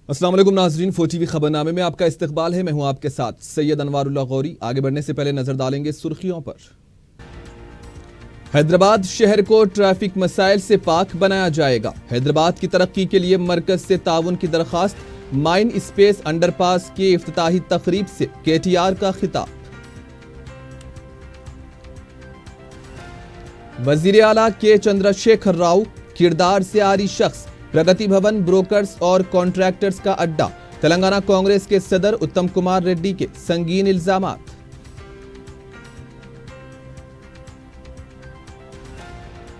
अस्सलाम वालेकुम नाज़रीन, 4TV खबरनामे में आपका इस्तकबाल है। मैं हूं आपके साथ सैयद अनवारुल्लाह गौरी। आगे बढ़ने से पहले नजर डालेंगे सुर्खियों पर। हैदराबाद शहर को ट्रैफिक मसाइल से पाक बनाया जाएगा। हैदराबाद की तरक्की के लिए मरकज से ताउन की दरखास्त। माइन स्पेस अंडरपास के इफ्तिताही तकरीब से KTR का खिताब। वजीर आला के चंद्रशेखर राव किरदार से आरी शख्स। प्रगति भवन ब्रोकर्स और कॉन्ट्रैक्टर्स का अड्डा। तेलंगाना कांग्रेस के सदर उत्तम कुमार रेड्डी के संगीन इल्जामात।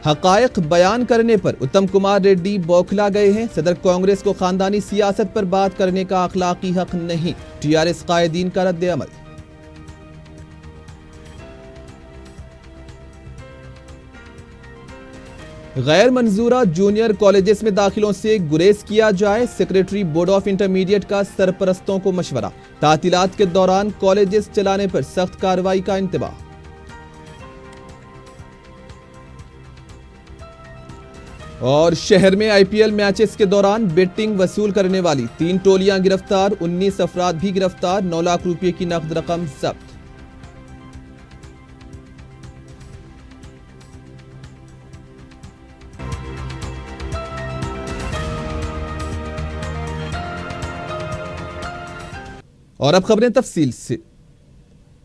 हकायक बयान करने पर उत्तम कुमार रेड्डी बौखला गए हैं। सदर कांग्रेस को खानदानी सियासत पर बात करने का अखलाकी हक नहीं। TRS कायदीन का रद्द अमल। गैर मंजूरा जूनियर कॉलेजेस में दाखिलों से गुरेज किया जाए। सेक्रेटरी बोर्ड ऑफ इंटरमीडिएट का सरपरस्तों को मशवरा। तातीलात के दौरान कॉलेजेस चलाने पर सख्त कार्रवाई का इंतबाह। और शहर में IPL मैचेस के दौरान बेटिंग वसूल करने वाली 3 टोलियां गिरफ्तार। 19 अफराद भी गिरफ्तार। 9 लाख रुपए की नकद रकम जब्त। और अब खबरें तफसील से।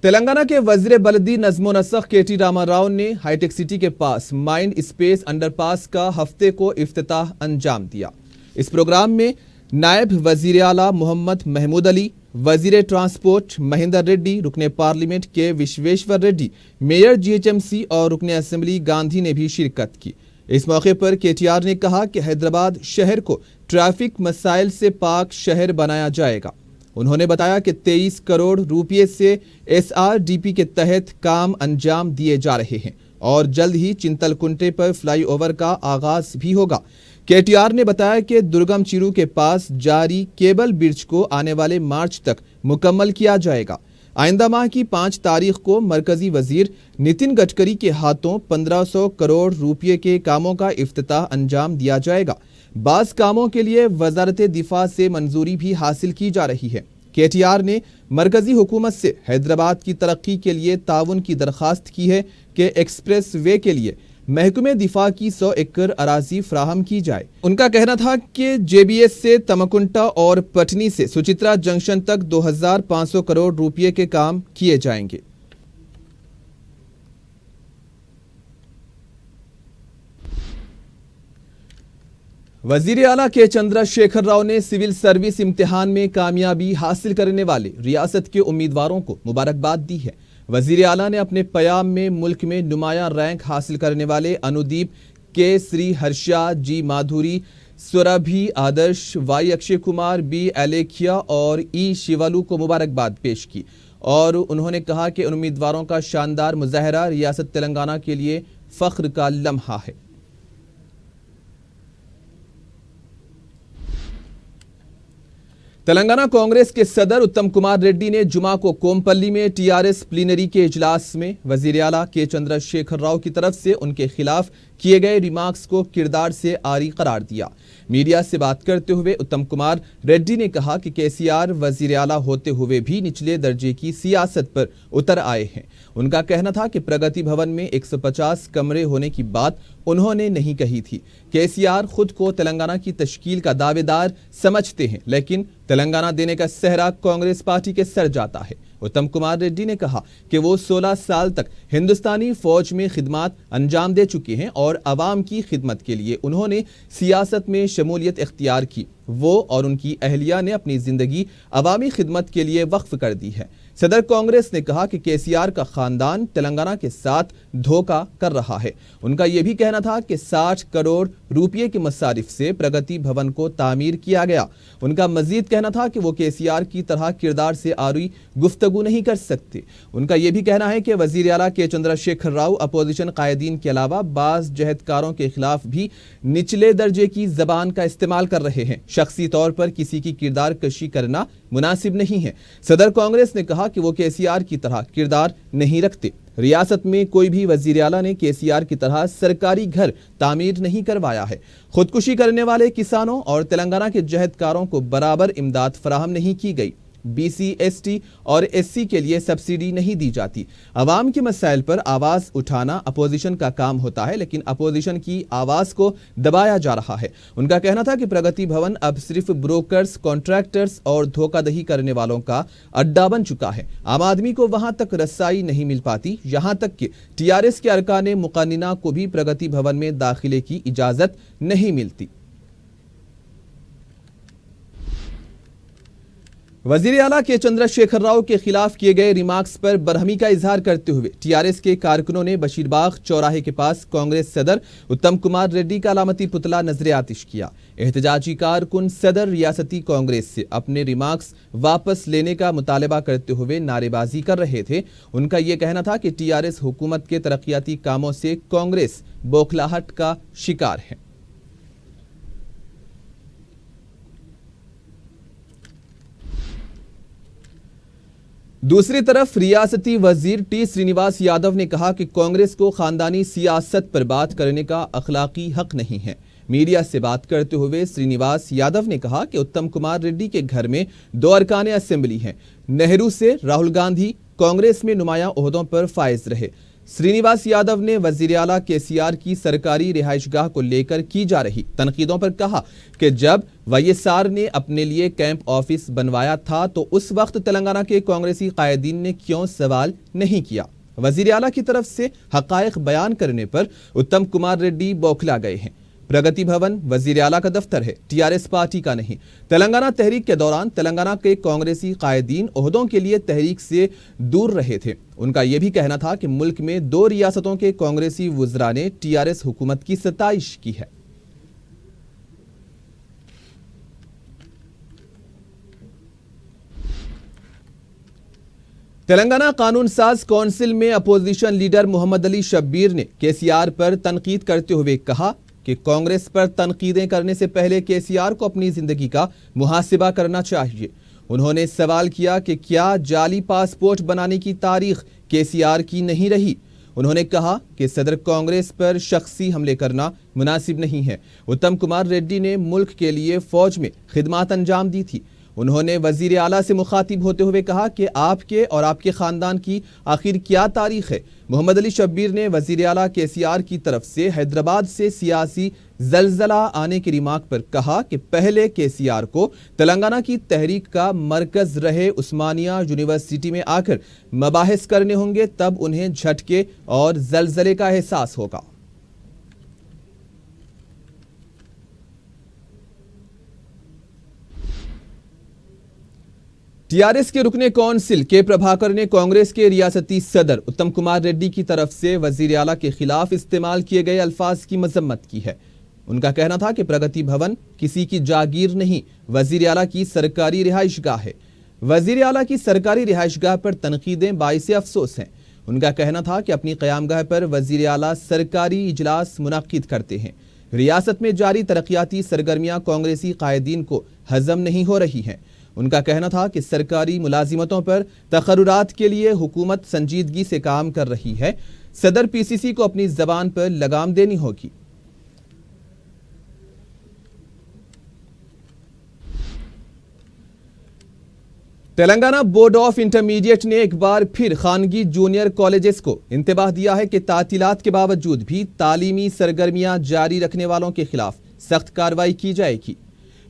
तेलंगाना के वजीर बलदी नज़्मो नसख KT रामाराव ने हाईटेक सिटी के पास माइन स्पेस अंडरपास का हफ्ते को इफ्तिताह अंजाम दिया। इस प्रोग्राम में नायब वजीर आला मोहम्मद महमूद अली, वजीर ट्रांसपोर्ट महेंद्र रेड्डी, रुकने पार्लियामेंट के विश्वेश्वर रेड्डी, मेयर GHMC और रुकने असेंबली गांधी ने भी शिरकत की। इस मौके पर KTR ने कहा कि हैदराबाद शहर को ट्रैफिक मसाइल से पाक शहर बनाया जाएगा। उन्होंने बताया कि 23 करोड़ रुपए से SRDP के तहत काम अंजाम दिए जा रहे हैं और जल्द ही चिंतलकुंटे पर फ्लाईओवर का आगाज भी होगा। KTR ने बताया कि दुर्गम चिरू के पास जारी केबल ब्रिज को आने वाले मार्च तक मुकम्मल किया जाएगा। आइंदा माह की 5 तारीख को मरकजी वजीर नितिन गडकरी के हाथों 1500 करोड़ रुपए के कामों का इफ्तिताह अंजाम दिया जाएगा। बाज़ कामों के लिए वजारत दिफा से मंजूरी भी हासिल की जा रही है। KTR ने मरकजी हुकूमत से हैदराबाद की तरक्की के लिए ताउन की दरखास्त की है कि एक्सप्रेस वे के लिए महकमे दिफा की 100 एकड़ अराजी फ्राहम की जाए। उनका कहना था कि JBS से तमकुंटा और पटनी से सुचित्रा जंक्शन तक 2500 करोड़ रुपए के काम किए जाएंगे। वजीर आला के चंद्रशेखर राव ने सिविल सर्विस इम्तिहान में कामयाबी हासिल करने वाले रियासत के उम्मीदवारों को मुबारकबाद दी है। वजीर आला ने अपने प्याम में मुल्क में नुमाया रैंक हासिल करने वाले अनुदीप के, श्री हर्षा जी माधुरी, सुरभि आदर्श, Y अक्षय कुमार, B एलेखिया और E शिवालू को मुबारकबाद पेश की और उन्होंने कहा कि उन उम्मीदवारों का शानदार मुजाहरा रियासत तेलंगाना के लिए फख्र का लम्हा है। तेलंगाना कांग्रेस के सदर उत्तम कुमार रेड्डी ने जुमा को कोमपल्ली में TRS प्लीनरी के इजलास में वजीर आला के चंद्रशेखर राव की तरफ से उनके खिलाफ किए गए रिमार्क्स को किरदार से आरी करार दिया। मीडिया से बात करते हुए उत्तम कुमार रेड्डी ने कहा कि KCR वजीर आला होते हुए भी निचले दर्जे की सियासत पर उतर आए हैं। उनका कहना था कि प्रगति भवन में 150 कमरे होने की बात उन्होंने नहीं कही थी। KCR खुद को तेलंगाना की तश्कील का दावेदार समझते हैं, लेकिन तेलंगाना देने का सहरा कांग्रेस पार्टी के सर जाता है। उत्तम कुमार रेड्डी ने कहा कि वो 16 साल तक हिंदुस्तानी फौज में खिदमत अंजाम दे चुके हैं और अवाम की खिदमत के लिए उन्होंने सियासत में शमूलियत इख्तियार की। वो और उनकी अहलिया ने अपनी जिंदगी अवामी खिदमत के लिए वक्फ कर दी है। सदर कांग्रेस ने कहा कि KCR का खानदान तेलंगाना के साथ धोखा कर रहा है। उनका यह भी कहना था कि 60 करोड़ रुपए के मसारिफ से प्रगति भवन को तामीर किया गया। उनका मजीद कहना था कि वो KCR की तरह किरदार से आरी गुफ्तगू नहीं कर सकते। उनका यह भी कहना है कि वजीर आला के चंद्रशेखर राव अपोजिशन कायदीन के अलावा बाज़ जहदकारों के खिलाफ भी निचले दर्जे की जबान का इस्तेमाल कर रहे हैं। शख्सी तौर पर किसी की किरदार कशी करना मुनासिब नहीं है। सदर कांग्रेस ने कहा कि वो KCR की तरह किरदार नहीं रखते। ریاست میں کوئی بھی وزیر اعلیٰ نے KCR کی طرح سرکاری گھر تعمیر نہیں کروایا ہے۔ خودکشی کرنے والے کسانوں اور تلنگانہ کے جہدکاروں کو برابر امداد فراہم نہیں کی گئی۔ BC ST اور SC کے لیے سبسڈی نہیں دی جاتی۔ عوام کے مسائل پر آواز اٹھانا اپوزیشن کا کام ہوتا ہے، لیکن اپوزیشن کی آواز کو دبایا جا رہا ہے۔ ان کا کہنا تھا کہ پرگتی بھون اب صرف بروکرز، کانٹریکٹرز اور دھوکہ دہی کرنے والوں کا اڈا بن چکا ہے۔ عام آدمی کو وہاں تک رسائی نہیں مل پاتی، یہاں تک کہ TRS کے ارکان مقننہ کو بھی پرگتی بھون میں داخلے کی اجازت نہیں ملتی۔ وزیر اعلیٰ کے چندر شیکھر راؤ کے خلاف کیے گئے ریمارکس پر برہمی کا اظہار کرتے ہوئے TRS کے کارکنوں نے بشیر باغ چوراہے کے پاس کانگریس صدر اتم کمار ریڈی کا علامتی پتلا نظر آتش کیا۔ احتجاجی کارکن صدر ریاستی کانگریس سے اپنے ریمارکس واپس لینے کا مطالبہ کرتے ہوئے نعرے بازی کر رہے تھے۔ ان کا یہ کہنا تھا کہ TRS حکومت کے ترقیاتی کاموں سے کانگریس بوکھلاہٹ کا شکار ہے۔ دوسری طرف ریاستی وزیر ٹی سرینیواس یادو نے کہا کہ کانگریس کو خاندانی سیاست پر بات کرنے کا اخلاقی حق نہیں ہے۔ میڈیا سے بات کرتے ہوئے سرینیواس یادو نے کہا کہ اتم کمار ریڈی کے گھر میں 2 ارکان اسمبلی ہیں۔ نہرو سے راہل گاندھی کانگریس میں نمایاں عہدوں پر فائز رہے۔ سرینیواس یادو نے وزیر اعلیٰ KCR کی سرکاری رہائش گاہ کو لے کر کی جا رہی تنقیدوں پر کہا کہ جب YSR نے اپنے لیے کیمپ آفس بنوایا تھا تو اس وقت تلنگانہ کے کانگریسی قائدین نے کیوں سوال نہیں کیا۔ وزیر اعلیٰ کی طرف سے حقائق بیان کرنے پر اتم کمار ریڈی بوکھلا گئے ہیں۔ پرگتی بھون وزیر اعلیٰ کا دفتر ہے، TRS پارٹی کا نہیں۔ تلنگانہ تحریک کے دوران تلنگانہ کے کانگریسی قائدین عہدوں کے لیے تحریک سے دور رہے تھے۔ ان کا یہ بھی کہنا تھا کہ ملک میں 2 ریاستوں کے کانگریسی وزراء نے TRS حکومت کی ستائش کی ہے۔ تلنگانہ قانون ساز کونسل میں اپوزیشن لیڈر محمد علی شبیر نے KCR پر تنقید کرتے ہوئے کہا کہ کانگریس پر تنقیدیں کرنے سے پہلے KCR کو اپنی زندگی کا محاسبہ کرنا چاہیے۔ انہوں نے سوال کیا کہ کیا جعلی پاسپورٹ بنانے کی تاریخ KCR کی نہیں رہی؟ انہوں نے کہا کہ صدر کانگریس پر شخصی حملے کرنا مناسب نہیں ہے۔ اتم کمار ریڈی نے ملک کے لیے فوج میں خدمات انجام دی تھی۔ انہوں نے وزیر اعلیٰ سے مخاطب ہوتے ہوئے کہا کہ آپ کے اور آپ کے خاندان کی آخر کیا تاریخ ہے؟ محمد علی شبیر نے وزیر اعلیٰ KCR کی طرف سے حیدرآباد سے سیاسی زلزلہ آنے کی ریمارک پر کہا کہ پہلے KCR کو تلنگانہ کی تحریک کا مرکز رہے عثمانیہ یونیورسٹی میں آ کر مباحث کرنے ہوں گے، تب انہیں جھٹکے اور زلزلے کا احساس ہوگا۔ TRS کے رکن کونسل کے پربھاکر نے کانگریس کے ریاستی صدر اتم کمار ریڈی کی طرف سے وزیر اعلیٰ کے خلاف استعمال کیے گئے الفاظ کی مذمت کی ہے۔ ان کا کہنا تھا کہ پرگتی بھون کسی کی جاگیر نہیں، وزیر اعلیٰ کی سرکاری رہائش گاہ ہے۔ وزیر اعلیٰ کی سرکاری رہائش گاہ پر تنقیدیں باعث افسوس ہیں۔ ان کا کہنا تھا کہ اپنی قیام گاہ پر وزیر اعلیٰ سرکاری اجلاس منعقد کرتے ہیں۔ ریاست میں جاری ترقیاتی سرگرمیاں کانگریسی قائدین کو ہضم نہیں ہو رہی ہیں۔ ان کا کہنا تھا کہ سرکاری ملازمتوں پر تقررات کے لیے حکومت سنجیدگی سے کام کر رہی ہے۔ صدر PCC کو اپنی زبان پر لگام دینی ہوگی۔ تلنگانہ بورڈ آف انٹرمیڈیٹ نے ایک بار پھر خانگی جونیئر کالجز کو انتباہ دیا ہے کہ تعطیلات کے باوجود بھی تعلیمی سرگرمیاں جاری رکھنے والوں کے خلاف سخت کارروائی کی جائے گی۔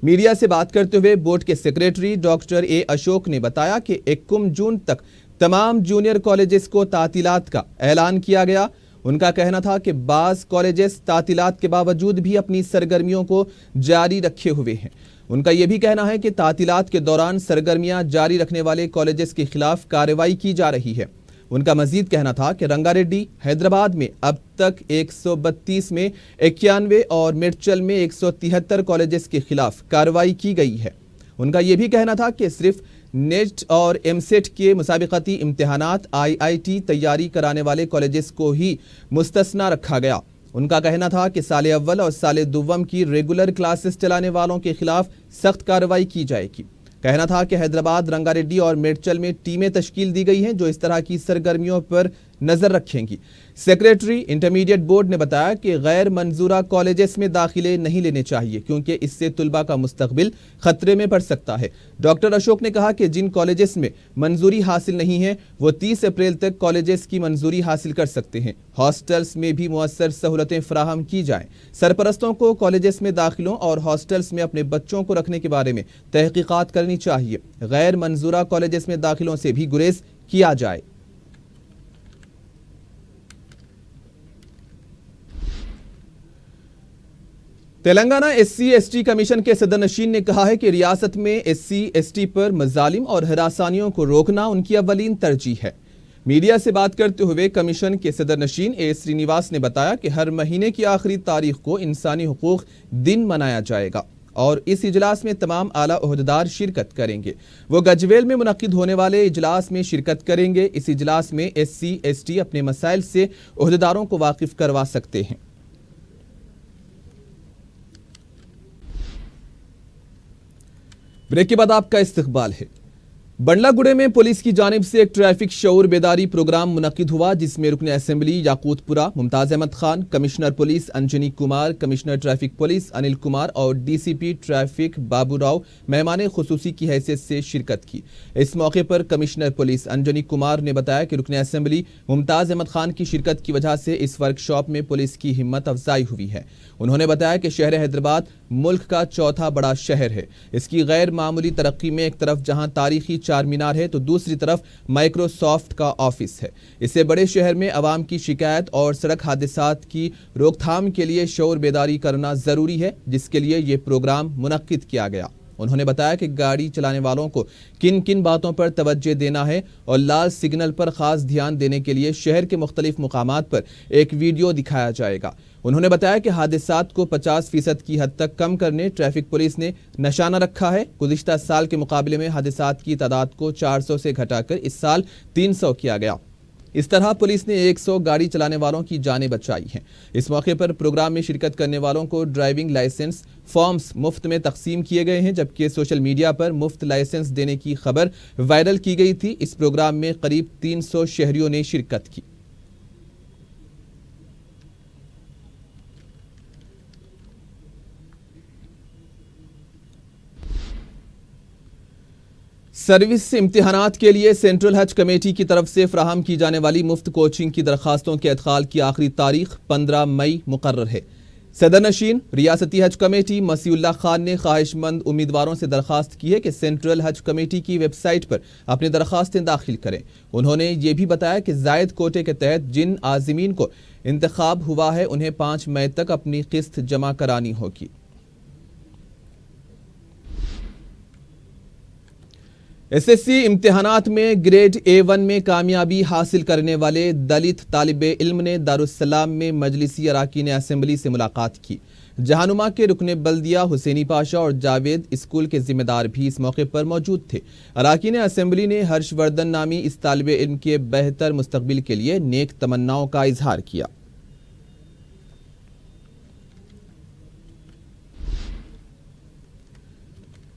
میڈیا سے بات کرتے ہوئے بورڈ کے سیکریٹری ڈاکٹر A اشوک نے بتایا کہ 21 جون تک تمام جونیئر کالجز کو تعطیلات کا اعلان کیا گیا۔ ان کا کہنا تھا کہ بعض کالجز تعطیلات کے باوجود بھی اپنی سرگرمیوں کو جاری رکھے ہوئے ہیں۔ ان کا یہ بھی کہنا ہے کہ تعطیلات کے دوران سرگرمیاں جاری رکھنے والے کالجز کے خلاف کارروائی کی جا رہی ہے۔ ان کا مزید کہنا تھا کہ رنگا ریڈی حیدرآباد میں اب تک 132 میں 91 اور میڈچل میں 173 کالجز کے خلاف کارروائی کی گئی ہے۔ ان کا یہ بھی کہنا تھا کہ صرف نیٹ اور MSET کے مسابقتی امتحانات IIT تیاری کرانے والے کالجز کو ہی مستثنی رکھا گیا۔ ان کا کہنا تھا کہ سال اول اور سال دوم کی ریگولر کلاسز چلانے والوں کے خلاف سخت کارروائی کی جائے گی۔ کہنا تھا کہ حیدرآباد رنگا ریڈی اور میڈچل میں ٹیمیں تشکیل دی گئی ہیں جو اس طرح کی سرگرمیوں پر नजर रखेंगी। सेक्रेटरी इंटरमीडिएट बोर्ड ने बताया कि गैर मंजूरा कॉलेजेस में दाखिले नहीं लेने चाहिए क्योंकि इससे तुलबा का मुस्तकबिल खतरे में पड़ सकता है। डॉक्टर अशोक ने कहा कि जिन कॉलेजेस में मंजूरी हासिल नहीं है वो 30 अप्रैल तक कॉलेजेस की मंजूरी हासिल कर सकते हैं। हॉस्टल्स में भी मुअस्सर सहूलतें फराहम की जाएं। सरपरस्तों को कॉलेजेस में दाखिलों और हॉस्टल्स में अपने बच्चों को रखने के बारे में तहकीकात करनी चाहिए। गैर मंजूरा कॉलेजेस में दाखिलों से भी गुरेज किया जाए। तेलंगाना SC/ST कमीशन के सदरनशीन ने कहा है कि रियासत में SC/ST पर मजालिम और हरासानियों को रोकना उनकी अव्वलीन तरजीह है। मीडिया से बात करते हुए कमीशन के सदरनशीन A श्रीनिवास ने बताया कि हर महीने की आखिरी तारीख को इंसानी हुकूक दिन मनाया जाएगा और इस इजलास में तमाम आला ओहदेदार शिरकत करेंगे। वो गजवेल में मुनक्किद होने वाले इजलास में शिरकत करेंगे। इस इजलास में SC/ST अपने मसाइल से ओहदेदारों को वाकिफ करवा सकते हैं। ब्रेक के बाद आपका इस्तकबाल है। बंडलागुड़े में पुलिस की जानिब से एक ट्रैफिक शऊर बेदारी प्रोग्राम मुनक्किद हुआ जिसमें रुकन assembly Yakutpura Mumtaz Ahmed Khan, commissioner police Anjani Kumar, commissioner traffic police Anil Kumar और DCP ट्रैफिक बाबू राव मेहमान खुसूसी की हैसियत से शिरकत की। इस मौके पर कमिश्नर पुलिस अंजनी कुमार ने बताया कि रुकन असेंबली मुमताज अहमद खान की शिरकत की वजह से इस वर्कशॉप में पुलिस की हिम्मत अफजाई हुई है। उन्होंने बताया कि शहर हैदराबाद मुल्क का चौथा बड़ा शहर है। इसकी गैर मामूली तरक्की में एक तरफ जहां तारीखी चार मीनार है तो दूसरी तरफ माइक्रोसॉफ्ट का ऑफिस है। इससे बड़े शहर में अवाम की शिकायत और सड़क हादसात की रोकथाम के लिए शऊर बेदारी करना जरूरी है, जिसके लिए ये प्रोग्राम मुनक्किद किया गया। उन्होंने बताया कि गाड़ी चलाने वालों को किन किन बातों पर तवज्जो देना है और लाल सिग्नल पर खास ध्यान देने के लिए शहर के मुख्तलिफ मुकामात पर एक वीडियो दिखाया जाएगा। उन्होंने बताया कि हादसात को 50% की हद तक कम करने ट्रैफिक पुलिस ने निशाना रखा है। गुज़िश्ता साल के मुकाबले में हादसात की तादाद को 400 से घटाकर इस साल 300 किया गया। इस तरह पुलिस ने 100 गाड़ी चलाने वालों की जानें बचाई हैं। इस मौके पर प्रोग्राम में शिरकत करने वालों को ड्राइविंग लाइसेंस फॉर्म्स मुफ्त में तकसीम किए गए हैं, जबकि सोशल मीडिया पर मुफ्त लाइसेंस देने की खबर वायरल की गई थी। इस प्रोग्राम में करीब 300 शहरियों ने शिरकत की। सर्विस इम्तिहानात के लिए सेंट्रल हज कमेटी की तरफ से फराहम की जाने वाली मुफ्त कोचिंग की दरखास्तों के अदखाल की आखिरी तारीख 15 मई मुकर्रर है। सदरनशीन रियासती हज कमेटी मसीउल्लाह खान ने ख्वाहिशमंद उम्मीदवारों से दरखास्त की है कि सेंट्रल हज कमेटी की वेबसाइट पर अपनी दरखास्तें दाखिल करें। उन्होंने ये भी बताया कि जायद कोटे के तहत जिन आज़मीन को इंतखाब हुआ है उन्हें 5 मई तक अपनी किस्त जमा करानी होगी। SSC इम्तिहानात में ग्रेड A1 में कामयाबी हासिल करने वाले दलित तालिबे इल्म ने दारुस्सलाम में मजलिसी अराकीन असेंबली से मुलाकात की। जहानुमा के रुकने बल्दिया हुसैनी पाशा और जावेद स्कूल के जिम्मेदार भी इस मौके पर मौजूद थे। अराकीन असेंबली ने हर्षवर्धन नामी इस तालिबे इल्म के बेहतर मुस्तकबिल के लिए नेक तमन्नाओं का इजहार किया।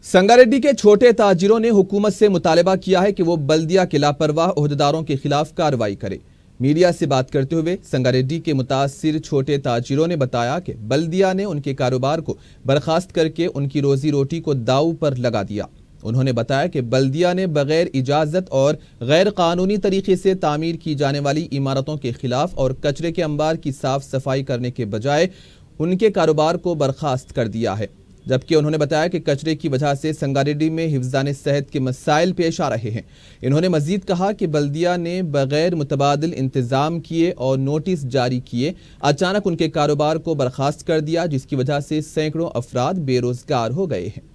संगारेड्डी के छोटे ताजिरों ने हुकूमत से मुतालबा किया है कि वो बल्दिया के लापरवाह ओहदेदारों के खिलाफ कार्रवाई करे। मीडिया से बात करते हुए संगारेड्डी के मुतासिर छोटे ताजिरों ने बताया कि बल्दिया ने उनके कारोबार को बर्खास्त करके उनकी रोजी रोटी को दांव पर लगा दिया। उन्होंने बताया कि बल्दिया ने बगैर इजाज़त और गैर कानूनी तरीके से तामीर की जाने वाली इमारतों के खिलाफ और कचरे के अंबार की साफ सफाई करने के बजाय उनके कारोबार को बर्खास्त कर दिया है। जबकि उन्होंने बताया कि कचरे की वजह से संगारेड्डी में हिफ्ज़ान सेहत के मसाइल पेश आ रहे हैं। इन्होंने मजीद कहा कि बल्दिया ने बगैर मुतबादिल इंतजाम किए और नोटिस जारी किए अचानक उनके कारोबार को बर्खास्त कर दिया, जिसकी वजह से सैकड़ों अफराद बेरोजगार हो गए हैं।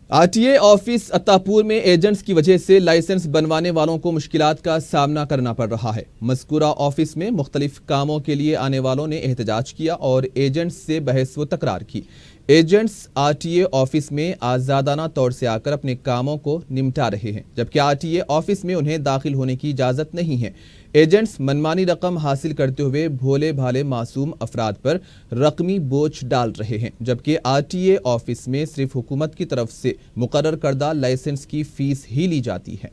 RTA ऑफिस अत्तापुर में एजेंट्स की वजह से लाइसेंस बनवाने वालों को मुश्किलात का सामना करना पड़ रहा है। मज़कूरा ऑफिस में मुख्तलिफ कामों के लिए आने वालों ने एहतजाज किया और एजेंट्स से बहस व तकरार की। एजेंट्स RTA ऑफिस में आज़ादाना तौर से आकर अपने कामों को निपटा रहे हैं, जबकि RTA ऑफिस में उन्हें दाखिल होने की इजाज़त नहीं है। ایجنٹس منمانی رقم حاصل کرتے ہوئے بھولے بھالے معصوم افراد پر رقمی بوجھ ڈال رہے ہیں، جبکہ RTA آفس میں صرف حکومت کی طرف سے مقرر کردہ لائسنس کی فیس ہی لی جاتی ہے۔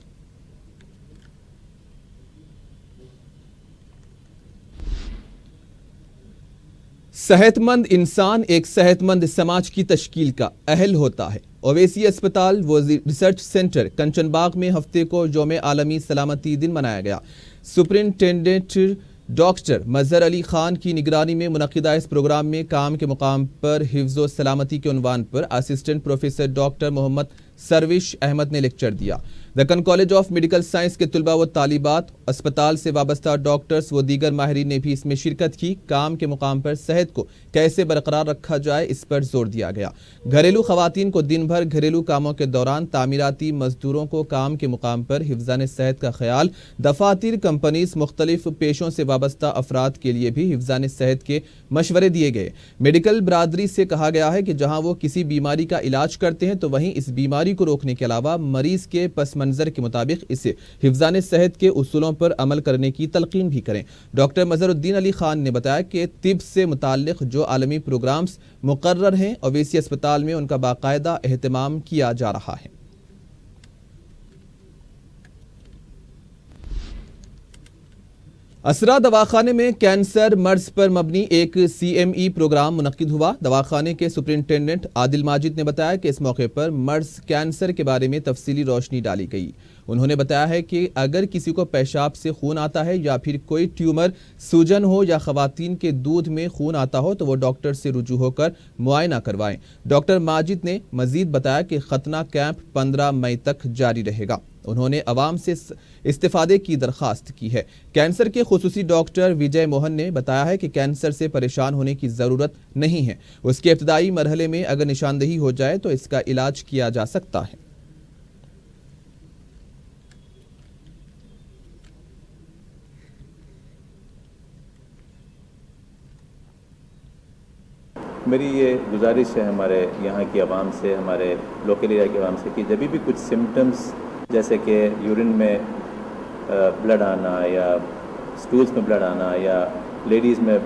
صحت مند انسان ایک صحت مند سماج کی تشکیل کا اہل ہوتا ہے۔ اویسی اسپتال و ریسرچ سینٹر کنچن باغ میں ہفتے کو یوم عالمی سلامتی دن منایا گیا۔ سپرنٹینڈنٹ ڈاکٹر مظہر علی خان کی نگرانی میں منعقدہ اس پروگرام میں کام کے مقام پر حفظ و سلامتی کے عنوان پر اسسٹنٹ پروفیسر ڈاکٹر محمد سروش احمد نے لیکچر دیا۔ Deccan college of medical science کے طلباء و طالبات، اسپتال سے وابستہ ڈاکٹرز و دیگر ماہرین نے بھی اس میں شرکت کی۔ کام کے مقام پر صحت کو کیسے برقرار رکھا جائے اس پر زور دیا گیا۔ گھریلو خواتین کو دن بھر گھریلو کاموں کے دوران تعمیراتی مزدوروں کو کام کے مقام پر حفظان صحت کا خیال، دفاتر، کمپنیز، مختلف پیشوں سے وابستہ افراد کے لیے بھی حفظان صحت کے مشورے دیے گئے۔ میڈیکل برادری سے کہا گیا ہے کہ جہاں وہ کسی بیماری کا علاج کرتے ہیں تو وہیں اس بیماری کو روکنے کے علاوہ مریض کے پس منظر کے مطابق اسے حفظان صحت کے اصولوں پر عمل کرنے کی تلقین بھی کریں۔ ڈاکٹر مظہر الدین علی خان نے بتایا کہ طب سے متعلق جو عالمی پروگرامز مقرر ہیں، اویسی اسپتال میں ان کا باقاعدہ اہتمام کیا جا رہا ہے۔ اسرا دواخانے میں کینسر مرض پر مبنی ایک CME پروگرام منعقد ہوا۔ دواخانے کے سپرنٹینڈنٹ عادل ماجد نے بتایا کہ اس موقع پر مرض کینسر کے بارے میں تفصیلی روشنی ڈالی گئی۔ انہوں نے بتایا ہے کہ اگر کسی کو پیشاب سے خون آتا ہے یا پھر کوئی ٹیومر، سوجن ہو یا خواتین کے دودھ میں خون آتا ہو تو وہ ڈاکٹر سے رجوع ہو کر معائنہ کروائیں۔ ڈاکٹر ماجد نے مزید بتایا کہ ختنہ کیمپ 15 مئی تک جاری رہے گا۔ انہوں نے عوام سے استفادے کی درخواست کی ہے۔ کینسر کے خصوصی ڈاکٹر وجے موہن نے بتایا ہے کہ کینسر سے پریشان ہونے کی ضرورت نہیں ہے۔ اس کے ابتدائی مرحلے میں اگر نشاندہی ہو جائے تو اس کا علاج کیا جا سکتا ہے۔ میری یہ گزارش ہے ہمارے یہاں کی عوام سے، ہمارے لوکل ایریا کی عوام سے، کہ جب بھی کچھ سمٹمز جیسے کہ یورین میں بلڈ آنا یا سٹولز میں بلڈ آنا یا لیڈیز میں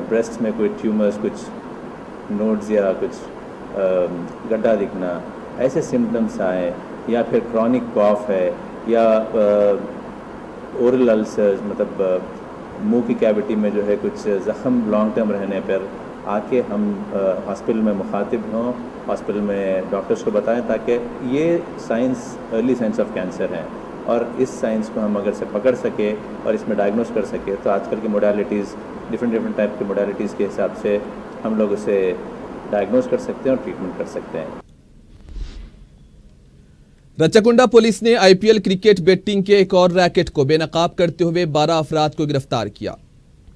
بریسٹ میں کوئی ٹیومرز، کچھ نوڈز یا کچھ گڈھا دکھنا، ایسے سمٹمز آئیں، یا پھر کرونک کاف ہے یا اورل السرز، مطلب منہ کی کیوٹی میں جو ہے کچھ زخم لانگ ٹرم رہنے پر آ کے ہم ہاسپٹل میں مخاطب ہوں، ہاسپٹل میں ڈاکٹرز کو بتائیں، تاکہ یہ science early signs of cancer ہیں، اور اس سائنس کو ہم اگر سے پکڑ سکے اور اس میں ڈائگنوز کر سکے تو آج کل کی موڈیلٹیز، ڈفرینٹ ٹائپ کی موڈیلٹیز کے حساب سے ہم لوگ اسے ڈائگنوز کر سکتے ہیں اور ٹریٹمنٹ کر سکتے ہیں۔ رچکنڈا پولیس نے IPL کرکٹ بیٹنگ کے ایک اور ریکٹ کو بے نقاب کرتے ہوئے 12 افراد کو گرفتار کیا۔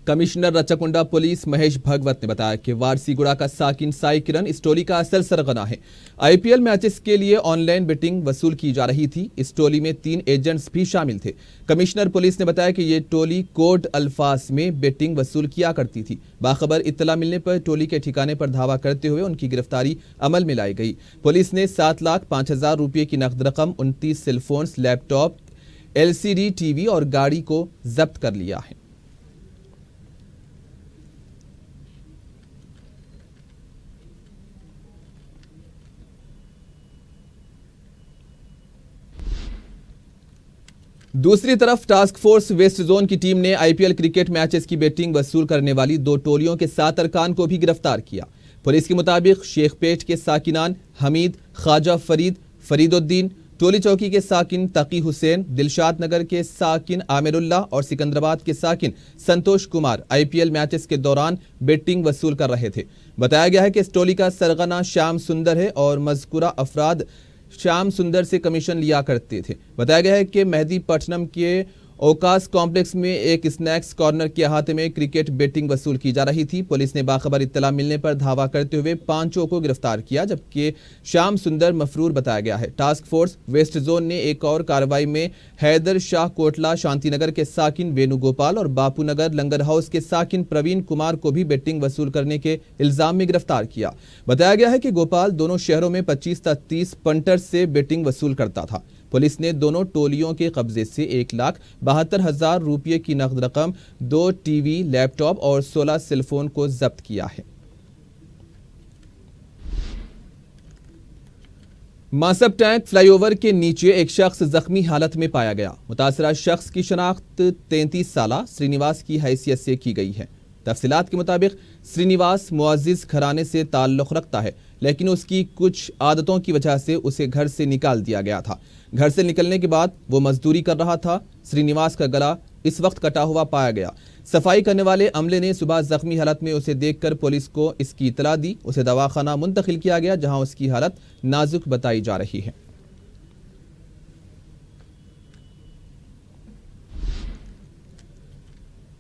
کمشنر رچکنڈا پولیس مہیش بھگوت نے بتایا کہ وارسی گڑا کا ساکن سائی کرن اس ٹولی کا اصل سرغنہ ہے۔ IPL میچز کے لیے آن لائن بیٹنگ وصول کی جا رہی تھی۔ اس ٹولی میں 3 ایجنٹس بھی شامل تھے۔ کمشنر پولیس نے بتایا کہ یہ ٹولی کوڈ الفاظ میں بیٹنگ وصول کیا کرتی تھی۔ باخبر اطلاع ملنے پر ٹولی کے ٹھکانے پر دھاوا کرتے ہوئے ان کی گرفتاری عمل میں لائی گئی۔ پولیس نے 7,05,000 روپے کی نقد رقم، 29 سیل فونز، لیپ ٹاپ، LCD TV اور گاڑی کو ضبط کر لیا ہے۔ دوسری طرف ٹاسک فورس ویسٹ زون کی ٹیم نے IPL کرکٹ میچز کی بیٹنگ وصول کرنے والی 2 ٹولیوں کے 7 ارکان کو بھی گرفتار کیا۔ پولیس کے مطابق شیخ پیٹ کے ساکنان حمید، خواجہ فرید، فرید الدین، ٹولی چوکی کے ساکن تقی حسین، دلشاد نگر کے ساکن عامر اللہ اور سکندرآباد کے ساکن سنتوش کمار IPL میچز کے دوران بیٹنگ وصول کر رہے تھے۔ بتایا گیا ہے کہ اس ٹولی کا سرغنہ شیام سندر ہے اور مذکورہ افراد شیام سندر سے کمیشن لیا کرتے تھے۔ بتایا گیا ہے کہ مہدی پٹنم کے اوکاس کمپلیکس میں ایک سنیکس کارنر کے احاطے میں کرکٹ بیٹنگ وصول کی جا رہی تھی۔ پولیس نے باخبر اطلاع ملنے پر دھاوا کرتے ہوئے 5 کو گرفتار کیا، جبکہ شیام سندر مفرور بتایا گیا ہے۔ ٹاسک فورس ویسٹ زون نے ایک اور کارروائی میں حیدر شاہ کوٹلا شانتی نگر کے ساکن وینو گوپال اور باپو نگر لنگر ہاؤس کے ساکن پروین کمار کو بھی بیٹنگ وصول کرنے کے الزام میں گرفتار کیا۔ بتایا گیا ہے کہ گوپال دونوں شہروں میں 25 تا 30 پنٹر سے بیٹنگ وصول کرتا تھا۔ पुलिस ने दोनों टोलियों के कब्जे से 1,72,000 रुपये की नकद रकम, 2 टीवी, लैपटॉप और 16 सेलफोन को जब्त किया है। मासब टैंक फ्लाईओवर के नीचे एक शख्स जख्मी हालत में पाया गया। मुतासरा शख्स की शनाख्त 33 साला श्रीनिवास की हैसियत से की गई है। तफसीलात के मुताबिक श्रीनिवास मुअज़्ज़िज़ घराने से ताल्लुक़ रखता है, लेकिन उसकी कुछ आदतों की वजह से उसे घर से निकाल दिया गया था। घर से निकलने के बाद वो मजदूरी कर रहा था। श्रीनिवास का गला इस वक्त कटा हुआ पाया गया। सफाई करने वाले अमले ने सुबह जख्मी हालत में उसे देखकर पुलिस को इसकी इतला दी। उसे दवाखाना मुंतकिल किया गया, जहां उसकी हालत नाजुक बताई जा रही है।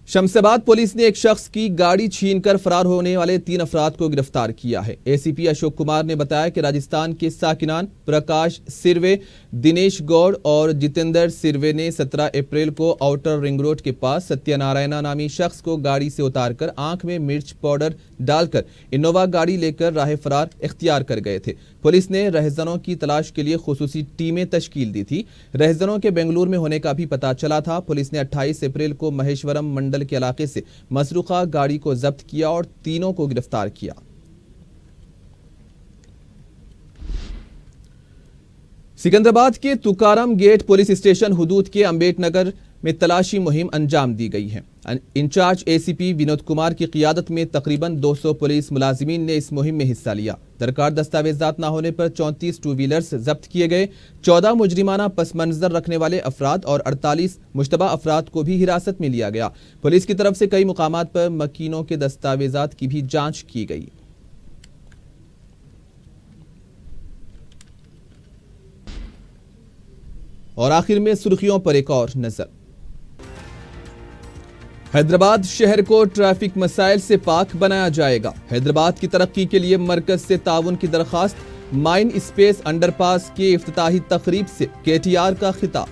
शमशाबाद पुलिस ने एक शख्स की गाड़ी छीनकर फरार होने वाले 3 अफराद को गिरफ्तार किया है। एसीपी अशोक कुमार ने बताया कि राजस्थान के साकिनान प्रकाश सिरवे, दिनेश गौड़ और जितेंद्र सिरवे ने 17 अप्रैल को आउटर रिंग रोड के पास सत्यनारायणा नामी शख्स को गाड़ी से उतारकर आंख में मिर्च पाउडर डालकर इनोवा गाड़ी लेकर राह फरार इख्तियार कर गए थे। पुलिस ने रहजनों की तलाश के लिए खुसूसी टीमें तश्कील दी थी। रहजनों के बेंगलुरु में होने का भी पता चला था। पुलिस ने 28 अप्रैल को महेश्वरम मंडल के इलाके से मसरूखा गाड़ी को जब्त किया और तीनों को गिरफ्तार किया। सिकंदराबाद के तुकाराम गेट पुलिस स्टेशन हुदूद के अम्बेडनगर में तलाशी मुहिम अंजाम दी गई है। इंचार्ज एसीपी विनोद कुमार की क़ियादत में तकरीबन 200 पुलिस मुलाजिमीन ने इस मुहिम में हिस्सा लिया। दरकार दस्तावेजात न होने पर 34 टू व्हीलर्स जब्त किए गए। 14 मुजरिमाना पस मंजर रखने वाले अफराद और 48 मुश्तबा अफराद को भी हिरासत में लिया गया। पुलिस की तरफ से कई मुकामात पर मकीनों के दस्तावेजात की भी जांच की गई। और आखिर में सुर्खियों पर एक और नजर। हैदराबाद शहर को ट्रैफिक मसाइल से पाक बनाया जाएगा। हैदराबाद की तरक्की के लिए मरकज से ताउन की दरखास्त। माइंड स्पेस अंडरपास के इफ्तिताही तकरीब से केटीआर का खिताब।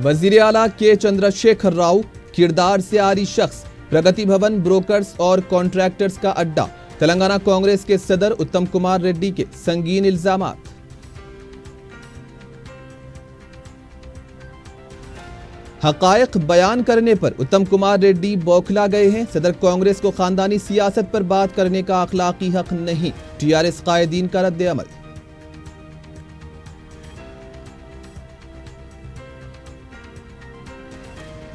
वजीर आला के चंद्रशेखर राव किरदार से आरी शख्स। प्रगति भवन ब्रोकर्स और कॉन्ट्रैक्टर्स का अड्डा। तेलंगाना कांग्रेस के सदर उत्तम कुमार रेड्डी के संगीन इल्जामात। हकायक बयान करने पर उत्तम कुमार रेड्डी बौखला गए हैं। सदर कांग्रेस को खानदानी सियासत पर बात करने का अखलाकी हक नहीं। टीआरएस कायदीन का रद्द अमल।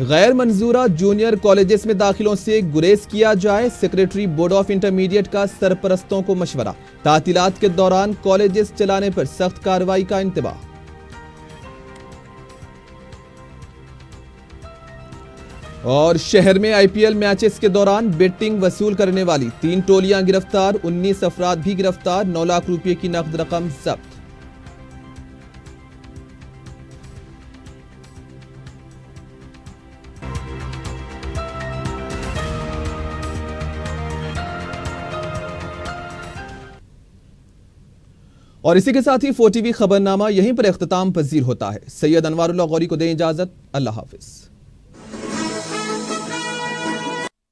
गैर मंजूरा जूनियर कॉलेजेस में दाखिलों से गुरेज किया जाए। सेक्रेटरी बोर्ड ऑफ इंटरमीडिएट का सरपरस्तों को मशवरा। तातीलात के दौरान कॉलेजेस चलाने पर सख्त कार्रवाई का इंतबाह। और शहर में आईपीएल मैचेस के दौरान बेटिंग वसूल करने वाली 3 टोलियां गिरफ्तार। 19 अफराद भी गिरफ्तार। 9 लाख रुपए की नकद रकम जब्त। और इसी के साथ ही 4TV खबरनामा यहीं पर इख्तिताम पजीर होता है। सैयद अनवारुल्लाह गौरी को दें इजाजत। अल्लाह हाफिज।